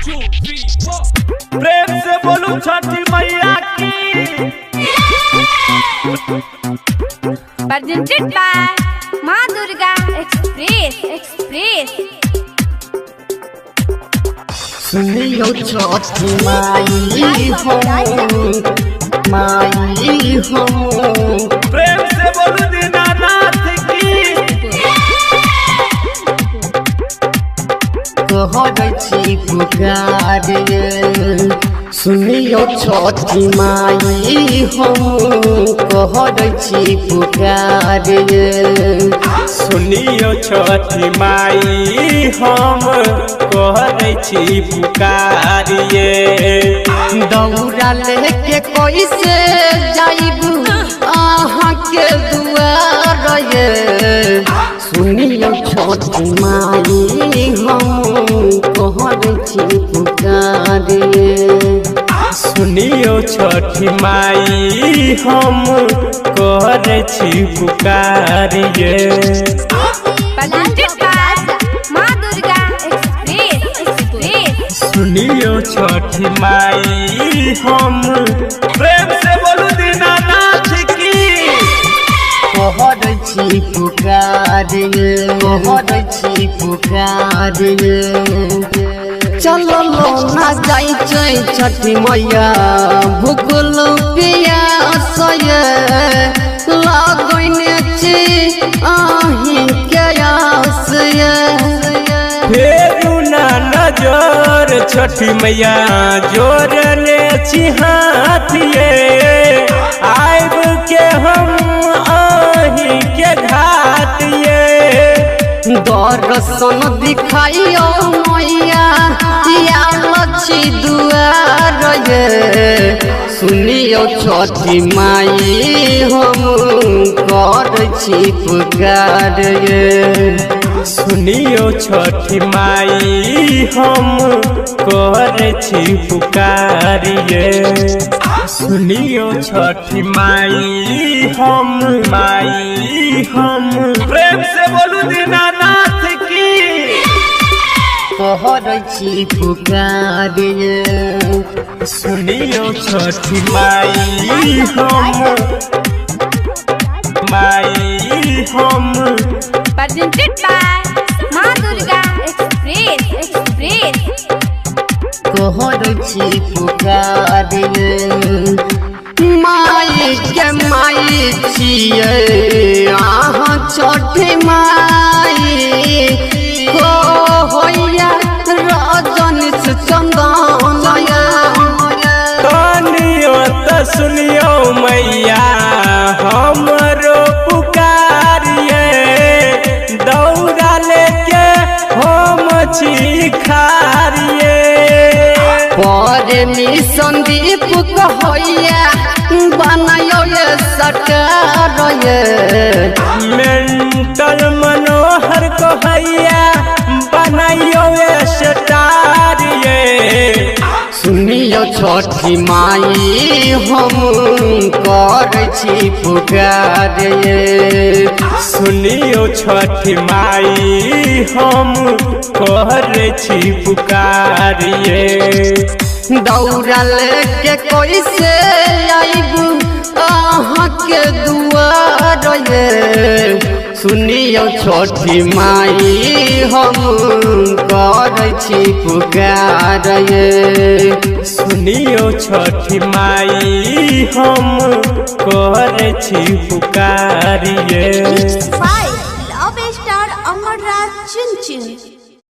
प्रेम से बोलू छठी मैया की। Presented by माँ दुर्गा एक्सप्रेस। सुनियो छठी माई हो, माई हो। प्रेम से बोलू दीनानाथ की। कहै छी पुकारे, सुनियो छठी माई हो, कहै छी पुकारे। सुनियो छठी माई हम कहै छी पुकारिए। दौड़ा लेके कैसे जाइबू अहाँ के दुआर ये। सुनियो छठी माई हम कहै छी पुकारे। सुनियो छठी माई हम कहै छी पुकारिए। Presented by माँ दुर्गा एक्सप्रेस। सुनियो छठी माई हम प्रेम से बोलू दीनानाथ की। कहै छी पुकारे, कहै छी पुकारे। चलो ना जाई छठी मैया, भूखल पियास लगैने छी अहीं के आस। फेरू ना नजर छठी मैया जोड़ले छी हाथ ये। आइब के हम अहीं के घाट ये। दर्शन दिखाइयो मैया लच्छी दुआर ये। सुनियो छठी माई हम करै छी पुकार ये। सुनियो छठी माई हम कहै छी पुकारिए। सुनियो छठी माई हम प्रेम से बोलू दीनानाथ की। कहै छी पुकारे। सुनियो छठी माई हम Presented by माँ दुर्गा एक्सप्रेस। कहै छी पुकारे। माई के माई छियै अहाँ छठी माई। होइया राजन से चंदन तनियो त सुनियो मैया हमरो पुकारिए। दौड़ा लेके हम छी खारिए। संदीप कहैया बनायो ये सरकार ये। मेंटल मनोहर कहैया बनायो ये स्टार ये। सुनियो छठी माई हम करै छी पुकारे। सुनियो छठी माई हम कहै छी पुकारिए। दौड़ा लेके कैसे आइबू अहाँ के दुआर ये। सुनियो छठी माई हम करै छी पुकारे। सुनियो छठी माई हम कहै छी पुकारिए। Love Star Amarraj Chin Chin।